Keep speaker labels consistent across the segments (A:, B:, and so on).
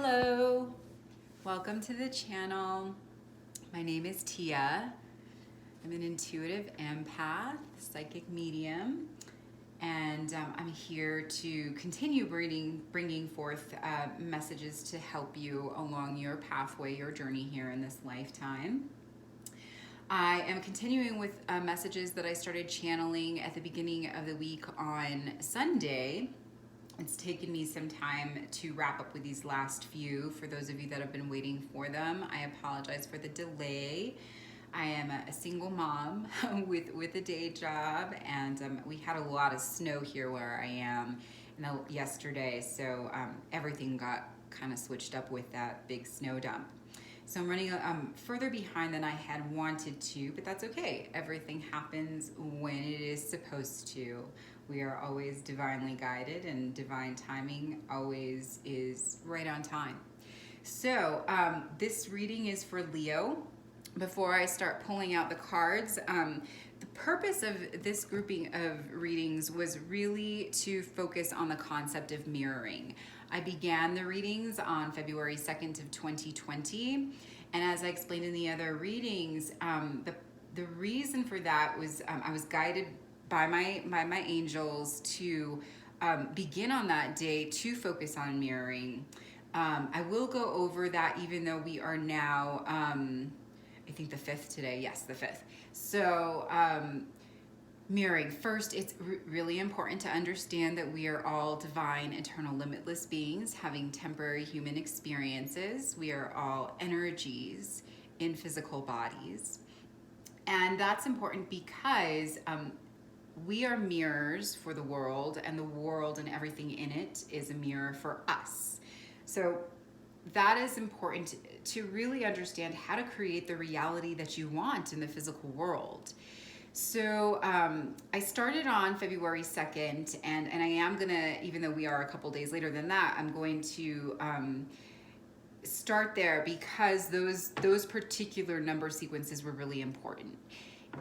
A: Hello, welcome to the channel. My name is Tia. I'm an intuitive empath, psychic medium, and I'm here to continue bringing forth messages to help you along your pathway, your journey here in this lifetime. I am continuing with messages that I started channeling at the beginning of the week on Sunday. It's taken me some time to wrap up with these last few. For those of you that have been waiting for them, I apologize for the delay. I am a single mom with a day job, and we had a lot of snow here where I am yesterday, so everything got kind of switched up with that big snow dump. So I'm running further behind than I had wanted to, but that's okay. Everything happens when it is supposed to. We are always divinely guided, and divine timing always is right on time. So this reading is for Leo. Before I start pulling out the cards, the purpose of this grouping of readings was really to focus on the concept of mirroring. I began the readings on February 2nd of 2020, and as I explained in the other readings, the reason for that was I was guided by my angels to begin on that day to focus on mirroring. I will go over that, even though we are now I think the 5th today. Yes, the 5th. So mirroring. First, it's really important to understand that we are all divine, eternal, limitless beings having temporary human experiences. We are all energies in physical bodies. And that's important because we are mirrors for the world, and the world and everything in it is a mirror for us. So that is important to really understand how to create the reality that you want in the physical world. So I started on February 2nd, and I am gonna, even though we are a couple days later than that, I'm going to start there because those particular number sequences were really important.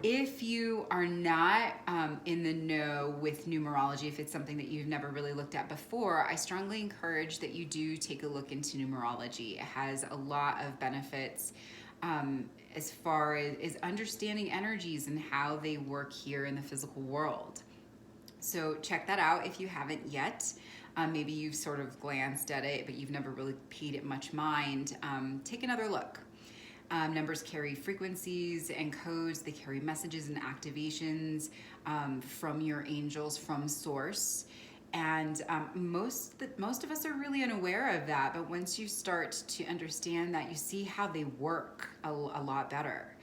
A: If you are not in the know with numerology, if it's something that you've never really looked at before, I strongly encourage that you do take a look into numerology. It has a lot of benefits as far as understanding energies and how they work here in the physical world. So check that out if you haven't yet. Maybe you've sort of glanced at it, but you've never really paid it much mind. Take another look. Numbers carry frequencies and codes. They carry messages and activations from your angels, from source. And most of us are really unaware of that. But once you start to understand that, you see how they work a lot better.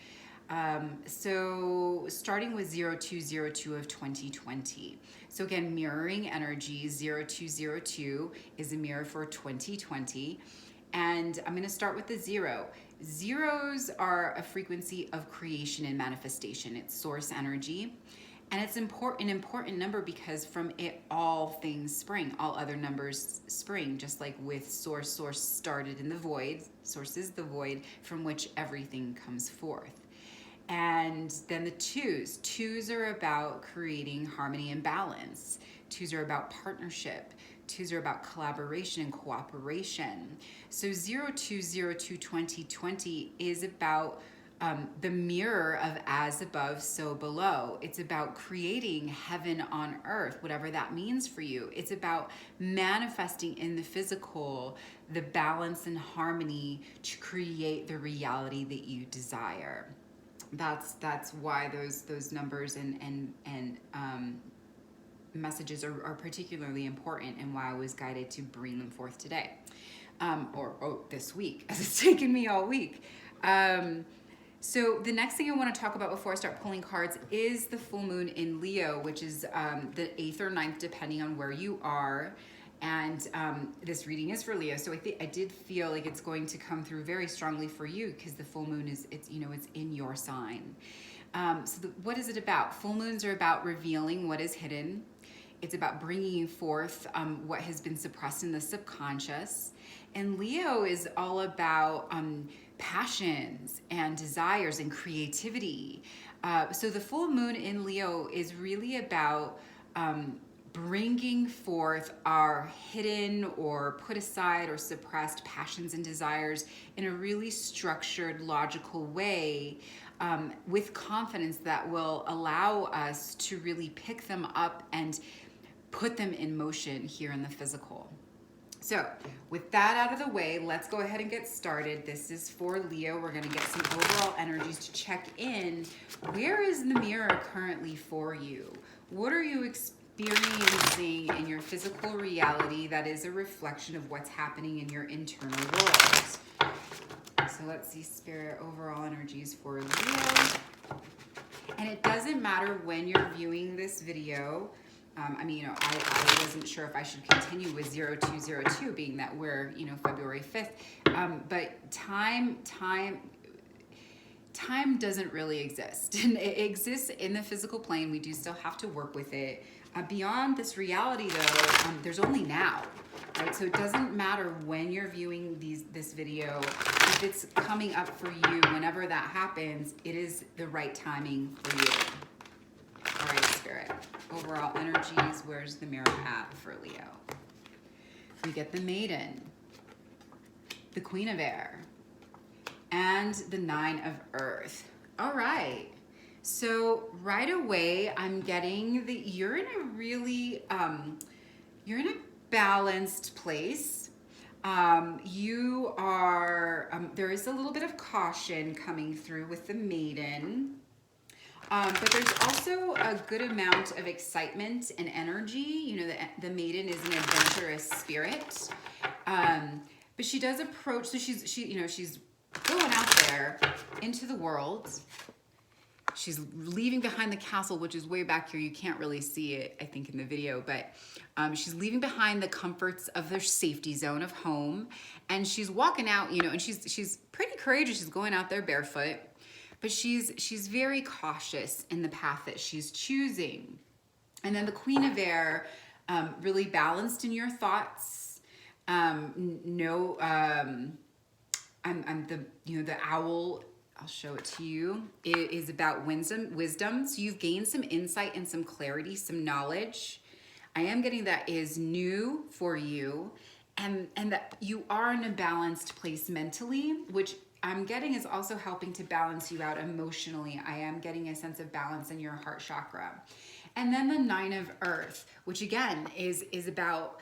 A: So starting with 0202 of 2020. So again, mirroring energy, 0202 is a mirror for 2020. And I'm going to start with the 0. Zeros are a frequency of creation and manifestation. It's source energy. And it's an important number because from it all things spring. All other numbers spring, just like with source. Source started in the void. Source is the void from which everything comes forth. And then the 2s. 2s are about creating harmony and balance. 2s are about partnership. 2s are about collaboration and cooperation. So 0202 2020 is about the mirror of as above, so below. It's about creating heaven on earth, whatever that means for you. It's about manifesting in the physical the balance and harmony to create the reality that you desire. That's why those numbers and messages are particularly important, and why I was guided to bring them forth today, or this week, as it's taken me all week. So the next thing I want to talk about before I start pulling cards is the full moon in Leo, which is the 8th or 9th, depending on where you are. And this reading is for Leo, so I did feel like it's going to come through very strongly for you because the full moon it's in your sign. What is it about? Full moons are about revealing what is hidden. It's about bringing forth what has been suppressed in the subconscious. And Leo is all about passions and desires and creativity. So the full moon in Leo is really about bringing forth our hidden or put aside or suppressed passions and desires in a really structured, logical way, with confidence that will allow us to really pick them up and put them in motion here in the physical. So with that out of the way, let's go ahead and get started. This is for Leo. We're going to get some overall energies to check in. Where is the mirror currently for you? What are you experiencing in your physical reality that is a reflection of what's happening in your internal world? So let's see Spirit overall energies for Leo. And it doesn't matter when you're viewing this video. I mean, I wasn't sure if I should continue with 0202 being that we're, February 5th. But time doesn't really exist. And it exists in the physical plane. We do still have to work with it. Beyond this reality though, there's only now, right? So it doesn't matter when you're viewing this video. If it's coming up for you, whenever that happens, it is the right timing for you. All right, Spirit. Overall energies, where's the mirror at for Leo? We get the Maiden, the Queen of Air, and the Nine of Earth. All right. So right away, I'm getting that you're in a really, you're in a balanced place. You are, there is a little bit of caution coming through with the Maiden. But there's also a good amount of excitement and energy. The Maiden is an adventurous spirit. But she does approach, so she's going out there into the world. She's leaving behind the castle, which is way back here. You can't really see it, I think, in the video, but she's leaving behind the comforts of their safety zone of home. And she's walking out, and she's pretty courageous. She's going out there barefoot. But she's very cautious in the path that she's choosing. And then the Queen of Air, really balanced in your thoughts. I'm the owl. I'll show it to you. It is about wisdom. So you've gained some insight and some clarity, some knowledge. I am getting that is new for you, and that you are in a balanced place mentally, which I'm getting is also helping to balance you out emotionally. I am getting a sense of balance in your heart chakra. And then the Nine of Earth, which again is about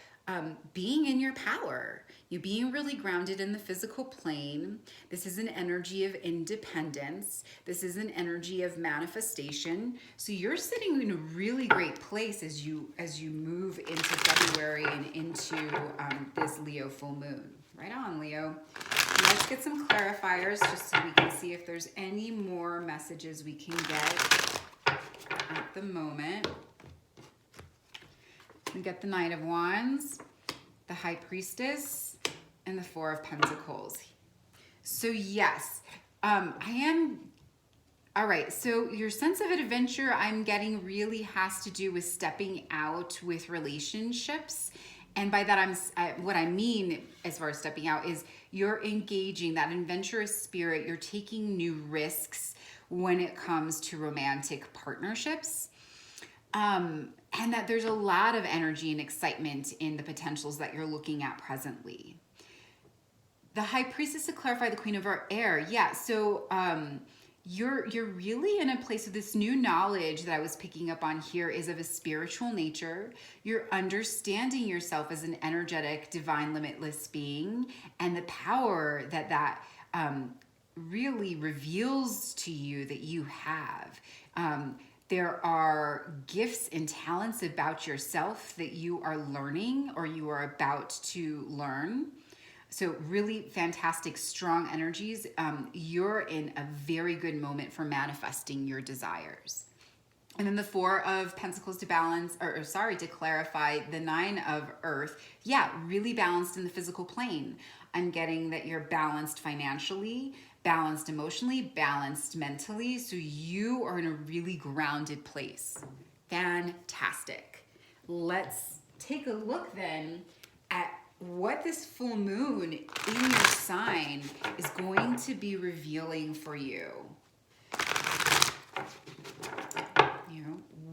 A: being in your power. You being really grounded in the physical plane. This is an energy of independence. This is an energy of manifestation. So you're sitting in a really great place as you move into February and into this Leo full moon. Right on, Leo. Let's get some clarifiers just so we can see if there's any more messages we can get at the moment. We get the Knight of Wands, the High Priestess, and the Four of Pentacles. So yes, I am, all right, so your sense of adventure I'm getting really has to do with stepping out with relationships. And by that, what I mean as far as stepping out is you're engaging that adventurous spirit. You're taking new risks when it comes to romantic partnerships. And that there's a lot of energy and excitement in the potentials that you're looking at presently. The High Priestess, to clarify, the Queen of Air. Yeah, so you're really in a place of this new knowledge that I was picking up on here is of a spiritual nature. You're understanding yourself as an energetic, divine, limitless being, and the power that really reveals to you that you have. There are gifts and talents about yourself that you are learning or you are about to learn. So really fantastic, strong energies. You're in a very good moment for manifesting your desires. And then the Four of Pentacles to balance, to clarify, the Nine of Earth. Yeah, really balanced in the physical plane. I'm getting that you're balanced financially, balanced emotionally, balanced mentally. So you are in a really grounded place. Fantastic. Let's take a look then at what this full moon in your sign is going to be revealing for you.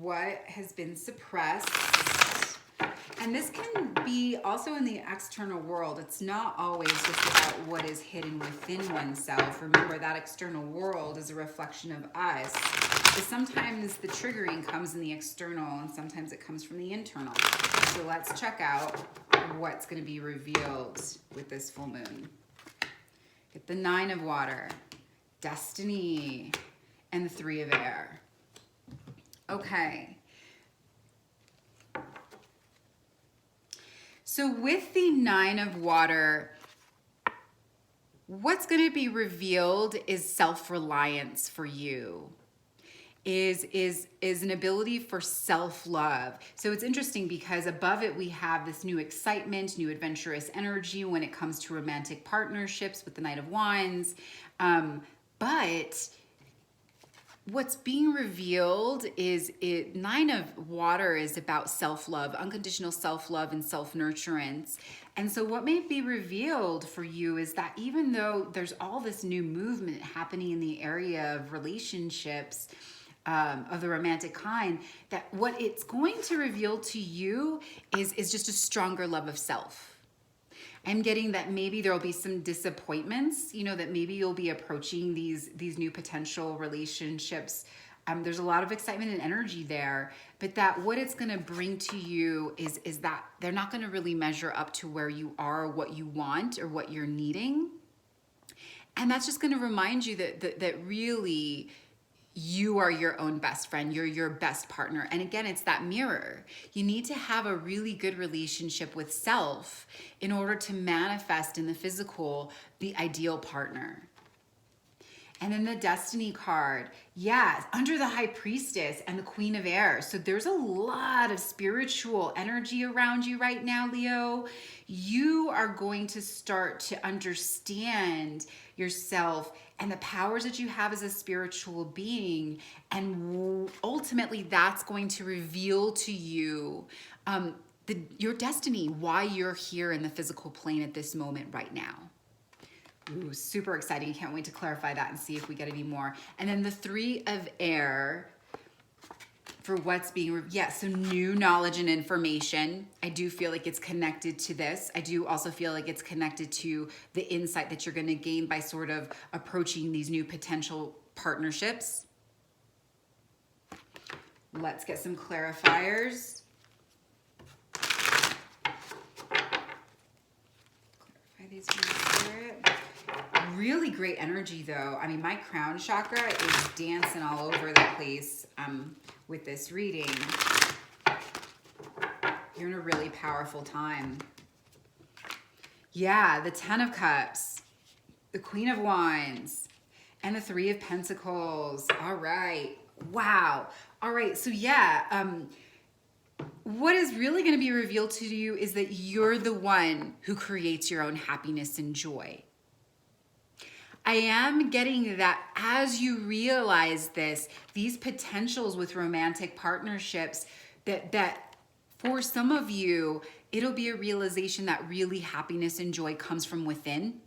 A: what has been suppressed. And this can be also in the external world. It's not always just about what is hidden within oneself. Remember, that external world is a reflection of us. But sometimes the triggering comes in the external and sometimes it comes from the internal. So let's check out what's going to be revealed with this full moon. Get the 9 of water, destiny, and the 3 of air. Okay. So with the 9 of water, what's going to be revealed is self-reliance for you. Is an ability for self-love. So it's interesting because above it we have this new excitement, new adventurous energy when it comes to romantic partnerships with the Knight of Wands. But what's being revealed is 9 of water is about self-love, unconditional self-love and self-nurturance. And so what may be revealed for you is that even though there's all this new movement happening in the area of relationships, of the romantic kind, that what it's going to reveal to you is just a stronger love of self. I'm getting that maybe there'll be some disappointments, you know, that maybe you'll be approaching these new potential relationships. There's a lot of excitement and energy there, but that what it's going to bring to you is that they're not going to really measure up to where you are, what you want, or what you're needing. And that's just going to remind you that really you are your own best friend. You're your best partner. And again, it's that mirror. You need to have a really good relationship with self in order to manifest in the physical the ideal partner. And then the destiny card, yeah, under the high priestess and the queen of air. So there's a lot of spiritual energy around you right now, Leo. You are going to start to understand yourself and the powers that you have as a spiritual being. And ultimately that's going to reveal to you your destiny, why you're here in the physical plane at this moment right now. Ooh, super exciting. Can't wait to clarify that and see if we get any more. And then the 3 of air for what's being, so new knowledge and information. I do feel like it's connected to this. I do also feel like it's connected to the insight that you're going to gain by sort of approaching these new potential partnerships. Let's get some clarifiers. Clarify these for the spirit. Really great energy though. I mean, my crown chakra is dancing all over the place with this reading. You're in a really powerful time. Yeah, the 10 of Cups, the Queen of Wands, and the 3 of Pentacles. All right. Wow. All right. So yeah, what is really going to be revealed to you is that you're the one who creates your own happiness and joy. I am getting that as you realize this, these potentials with romantic partnerships, that for some of you, it'll be a realization that really happiness and joy comes from within.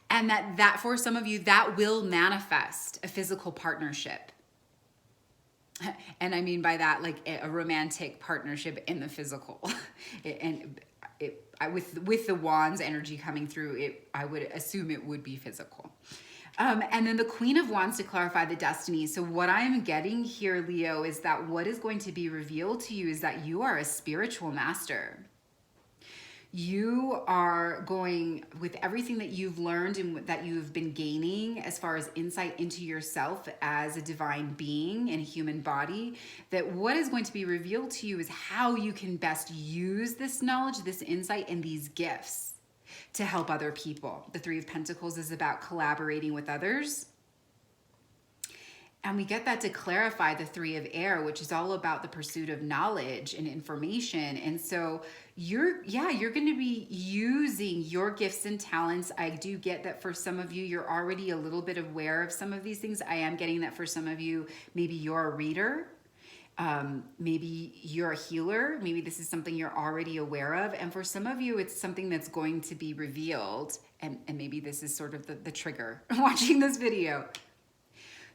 A: And that for some of you, that will manifest a physical partnership. And I mean by that, like a romantic partnership in the physical. With the wands energy coming through, I would assume it would be physical. And then the Queen of Wands to clarify the destiny. So what I'm getting here, Leo, is that what is going to be revealed to you is that you are a spiritual master. You are going, with everything that you've learned and that you've been gaining as far as insight into yourself as a divine being in a human body, that what is going to be revealed to you is how you can best use this knowledge, this insight, and these gifts to help other people. The 3 of Pentacles is about collaborating with others. And we get that to clarify the 3 of air, which is all about the pursuit of knowledge and information. And so you're going to be using your gifts and talents. I do get that for some of you, you're already a little bit aware of some of these things. I am getting that for some of you, maybe you're a reader. Maybe you're a healer. Maybe this is something you're already aware of. And for some of you, it's something that's going to be revealed. And maybe this is sort of the trigger watching this video.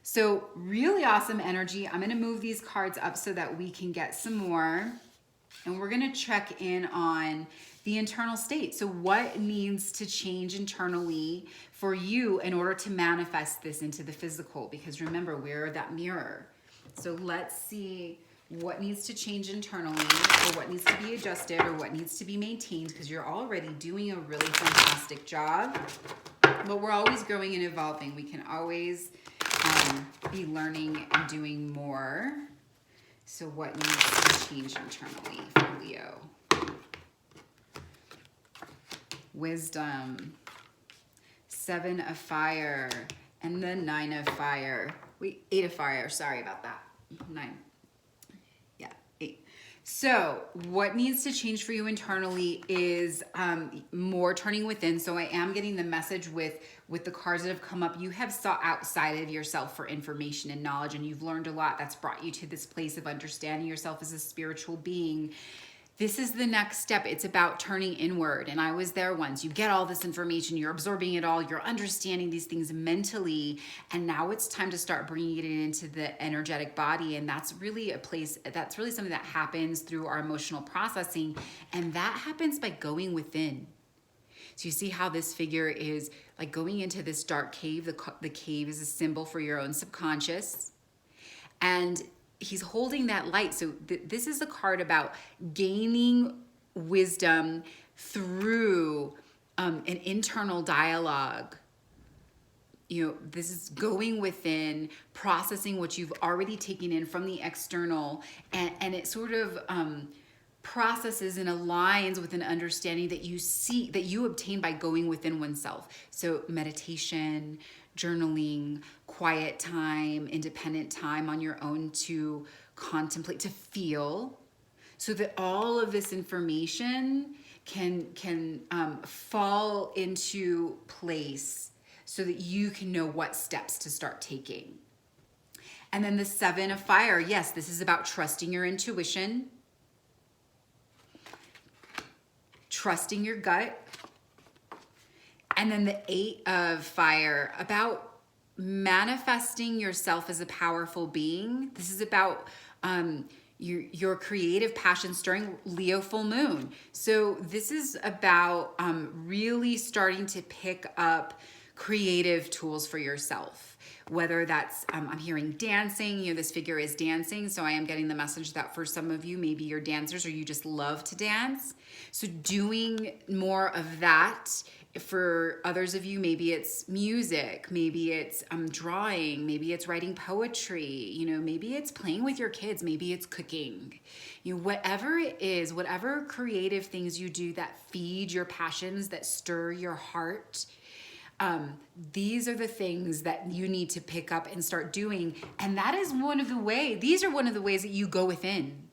A: So really awesome energy. I'm gonna move these cards up so that we can get some more. And we're gonna check in on the internal state. So what needs to change internally for you in order to manifest this into the physical? Because remember, we're that mirror. So let's see what needs to change internally, or what needs to be adjusted, or what needs to be maintained, because you're already doing a really fantastic job. But we're always growing and evolving. We can always be learning and doing more. So what needs to change internally for Leo? Wisdom, 7 of fire, and the 9 of fire. Wait, 8 of fire, sorry about that. 9. Yeah, 8. So what needs to change for you internally is more turning within. So I am getting the message with the cards that have come up. You have sought outside of yourself for information and knowledge, and you've learned a lot. That's brought you to this place of understanding yourself as a spiritual being. This is the next step. It's about turning inward. And I was there once. You get all this information, you're absorbing it all, you're understanding these things mentally. And now it's time to start bringing it into the energetic body. And that's really that's really something that happens through our emotional processing. And that happens by going within. So you see how this figure is like going into this dark cave. The cave is a symbol for your own subconscious. And he's holding that light. So this is a card about gaining wisdom through an internal dialogue. You know, this is going within, processing what you've already taken in from the external, and it sort of processes and aligns with an understanding that you obtain by going within oneself. So meditation, journaling, quiet time, independent time on your own to contemplate, to feel, so that all of this information can fall into place so that you can know what steps to start taking. And then the 7 of fire. Yes, this is about trusting your intuition, trusting your gut. And then the 8 of fire, about manifesting yourself as a powerful being. This is about your creative passions during Leo full moon. So this is about really starting to pick up creative tools for yourself. Whether that's, I'm hearing dancing, you know, this figure is dancing. So I am getting the message that for some of you, maybe you're dancers or you just love to dance. So doing more of that. For others of you, maybe it's music, maybe it's drawing, maybe it's writing poetry, you know, maybe it's playing with your kids, maybe it's cooking. You know, whatever it is, whatever creative things you do that feed your passions, that stir your heart, these are the things that you need to pick up and start doing. And that is these are one of the ways that you go within,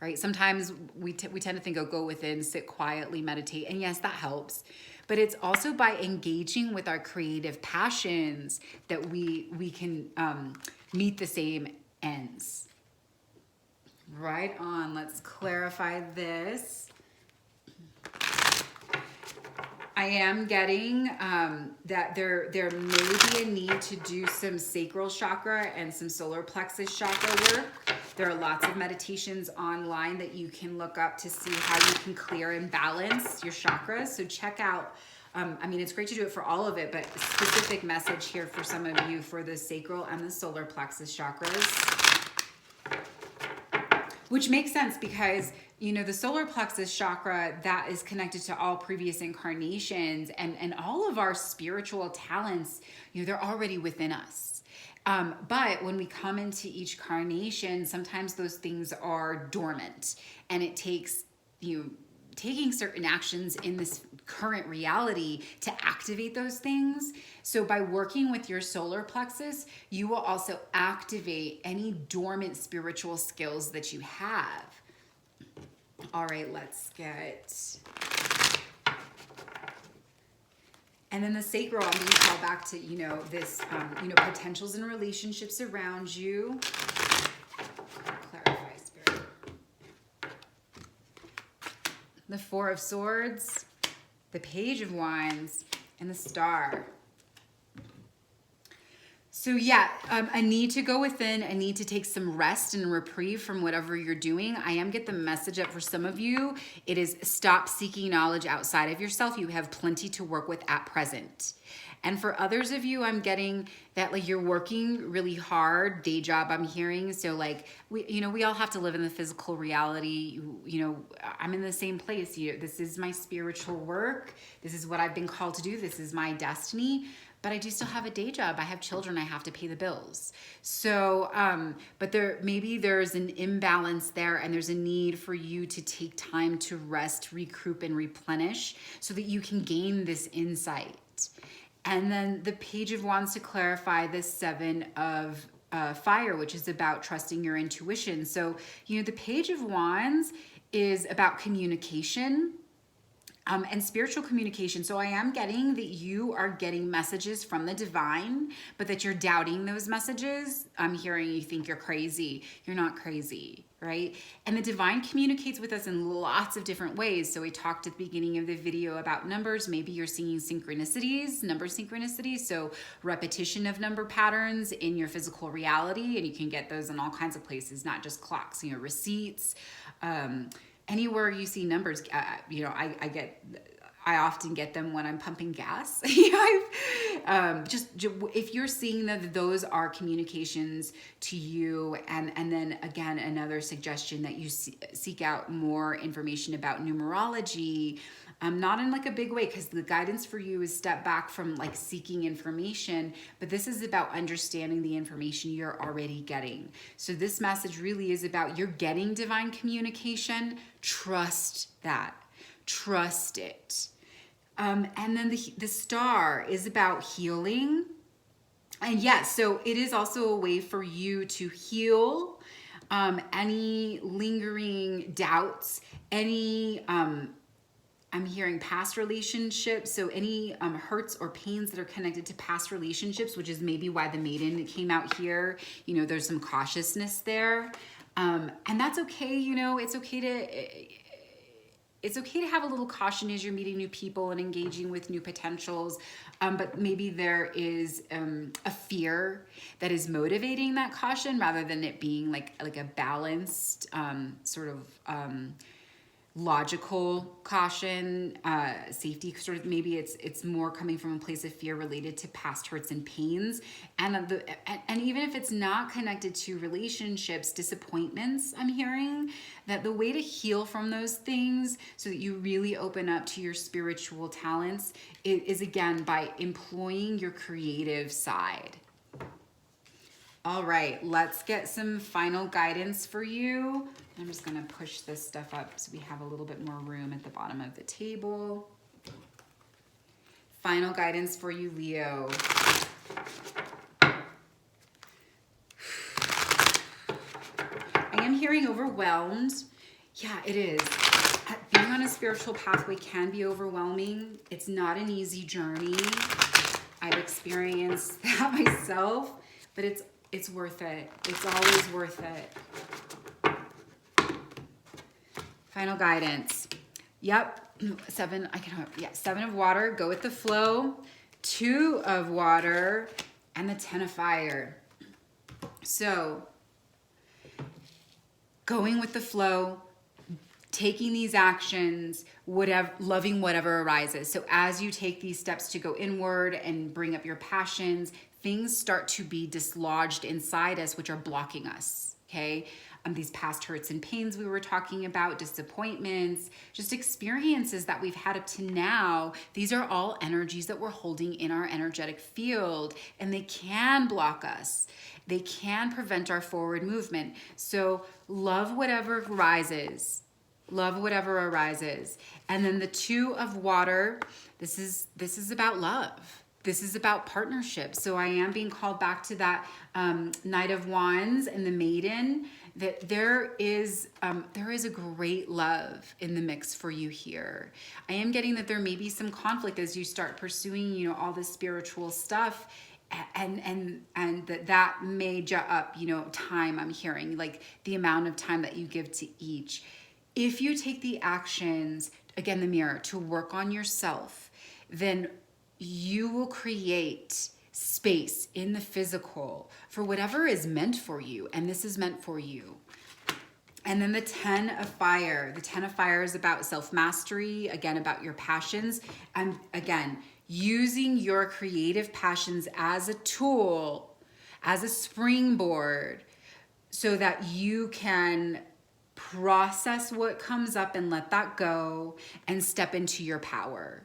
A: right? Sometimes we tend to think, oh, go within, sit quietly, meditate. And yes, that helps. But it's also by engaging with our creative passions that we can meet the same ends. Right on. Let's clarify this. I am getting that there may be a need to do some sacral chakra and some solar plexus chakra work. There are lots of meditations online that you can look up to see how you can clear and balance your chakras. So check out, I mean, it's great to do it for all of it, but specific message here for some of you for the sacral and the solar plexus chakras. Which makes sense because, you know, the solar plexus chakra, that is connected to all previous incarnations, and all of our spiritual talents, you know, they're already within us. But when we come into each carnation, sometimes those things are dormant, and it takes, you know, taking certain actions in this current reality to activate those things. So by working with your solar plexus, you will also activate any dormant spiritual skills that you have. All right, let's get... And then the sacral, I'm going to call back to, you know, this, you know, potentials and relationships around you. Clarify, Spirit. The 4 of Swords, the Page of Wands, and the Star. So yeah, a need to go within, a need to take some rest and reprieve from whatever you're doing. I am get the message up for some of you. It is stop seeking knowledge outside of yourself. You have plenty to work with at present. And for others of you, I'm getting that like you're working really hard, day job I'm hearing. So like we all have to live in the physical reality. I'm in the same place. This is my spiritual work. This is what I've been called to do. This is my destiny. But I do still have a day job. I have children. I have to pay the bills. So, but maybe there's an imbalance there, and there's a need for you to take time to rest, recoup, and replenish so that you can gain this insight. And then the Page of Wands to clarify the Seven of Fire, which is about trusting your intuition. So, the Page of Wands is about communication. And spiritual communication. So I am getting that you are getting messages from the divine, but that you're doubting those messages. I'm hearing you think you're crazy. You're not crazy, right? And the divine communicates with us in lots of different ways. So we talked at the beginning of the video about numbers. Maybe you're seeing synchronicities, number synchronicities. So repetition of number patterns in your physical reality. And you can get those in all kinds of places, not just clocks, receipts, anywhere you see numbers, I often get them when I'm pumping gas. Just if you're seeing that those are communications to you, and then again, another suggestion that you seek out more information about numerology, not in like a big way, because the guidance for you is step back from like seeking information, but this is about understanding the information you're already getting. So this message really is about you're getting divine communication. Trust that. Trust it. And then the Star is about healing. And yes, so it is also a way for you to heal any lingering doubts, any I'm hearing past relationships, so any hurts or pains that are connected to past relationships, which is maybe why the Maiden came out here. There's some cautiousness there, and that's okay. It's okay to have a little caution as you're meeting new people and engaging with new potentials, but maybe there is a fear that is motivating that caution rather than it being like a balanced sort of logical caution, safety sort of. Maybe it's more coming from a place of fear related to past hurts and pains, and even if it's not connected to relationships, disappointments, I'm hearing that the way to heal from those things so that you really open up to your spiritual talents is again by employing your creative side. All right, let's get some final guidance for you. I'm just gonna push this stuff up so we have a little bit more room at the bottom of the table. Final guidance for you, Leo. I am hearing overwhelmed. Yeah, it is. Being on a spiritual pathway can be overwhelming. It's not an easy journey. I've experienced that myself, but it's worth it. It's always worth it. Final guidance. Yep. Seven of water. Go with the flow. 2 of water. And the 10 of fire. So, going with the flow, taking these actions, loving whatever arises. So as you take these steps to go inward and bring up your passions, things start to be dislodged inside us, which are blocking us, okay? These past hurts and pains we were talking about, disappointments, just experiences that we've had up to now. These are all energies that we're holding in our energetic field, and they can block us. They can prevent our forward movement. So love whatever rises. Love whatever arises. And then the 2 of water, this is about love. This is about partnership. So I am being called back to that Knight of Wands and the Maiden, that there is a great love in the mix for you here. I am getting that there may be some conflict as you start pursuing, all this spiritual stuff, and that may jar up, time. I'm hearing like the amount of time that you give to each. If you take the actions, again, the mirror, to work on yourself, then you will create space in the physical for whatever is meant for you. And this is meant for you. And then the 10 of fire. The 10 of fire is about self-mastery, again, about your passions. And again, using your creative passions as a tool, as a springboard, so that you can process what comes up and let that go and step into your power.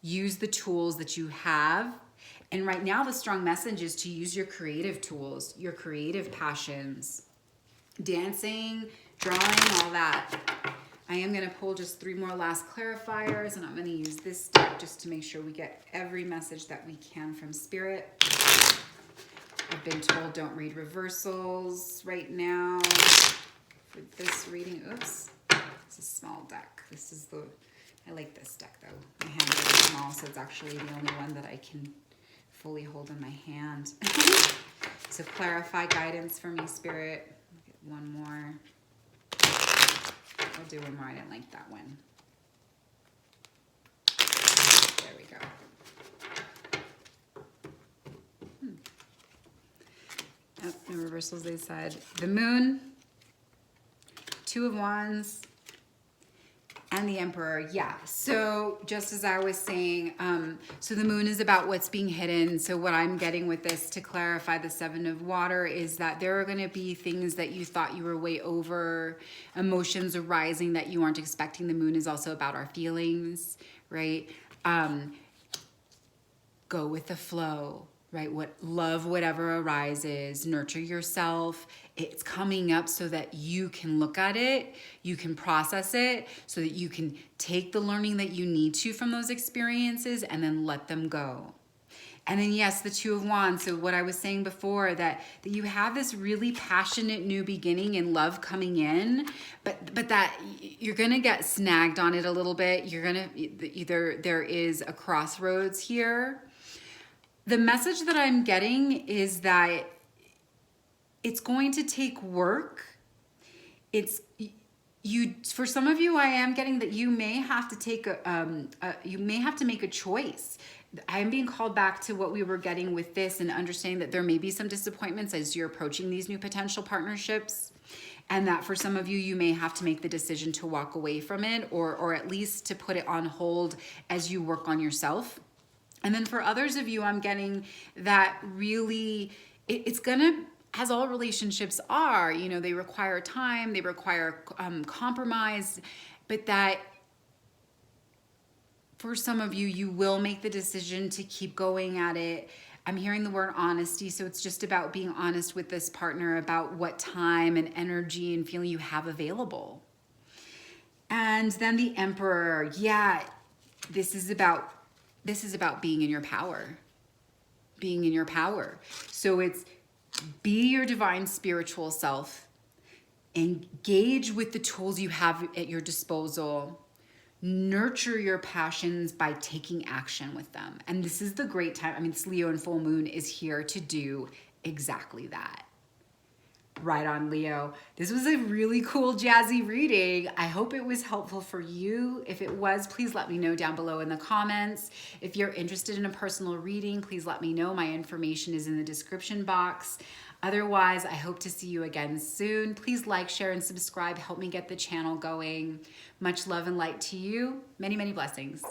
A: Use the tools that you have. And right now, the strong message is to use your creative tools, your creative passions. Dancing, drawing, all that. I am going to pull just 3 more last clarifiers, and I'm going to use this deck just to make sure we get every message that we can from Spirit. I've been told don't read reversals right now for this reading. Oops, it's a small deck. This is I like this deck though. My hand is small, so it's actually the only one that I can fully hold in my hand. So clarify guidance for me, Spirit. One more. I'll do one more. I didn't like that one. There we go. Oh, no reversals, they said. The moon, 2 of wands, and the emperor. Yeah, so just as I was saying, so the moon is about what's being hidden. So what I'm getting with this to clarify the 7 of water is that there are going to be things that you thought you were way over, emotions arising that you aren't expecting. The moon is also about our feelings, right? Go with the flow, right? Love whatever arises, nurture yourself. It's coming up so that you can look at it, you can process it, so that you can take the learning that you need to from those experiences and then let them go. And then yes, the 2 of wands. So what I was saying before, that you have this really passionate new beginning and love coming in, but that you're gonna get snagged on it a little bit. You're gonna, there is a crossroads here. The message that I'm getting is that it's going to take work. For some of you, I am getting that you may have to take you may have to make a choice. I am being called back to what we were getting with this and understanding that there may be some disappointments as you're approaching these new potential partnerships. And that for some of you, you may have to make the decision to walk away from it, or at least to put it on hold as you work on yourself. And then for others of you, I'm getting that really, it's gonna, as all relationships are, you know, they require time, they require compromise, but that for some of you, you will make the decision to keep going at it. I'm hearing the word honesty, so it's just about being honest with this partner about what time and energy and feeling you have available. And then the Emperor, yeah, this is about being in your power. Being in your power. So it's be your divine spiritual self. Engage with the tools you have at your disposal. Nurture your passions by taking action with them. And this is the great time. I mean, it's Leo and full moon is here to do exactly that. Right on, Leo. This was a really cool jazzy reading. I hope it was helpful for you. If it was, please let me know down below in the comments. If you're interested in a personal reading, please let me know. My information is in the description box. Otherwise, I hope to see you again soon. Please like, share, and subscribe. Help me get the channel going. Much love and light to you. Many, many blessings.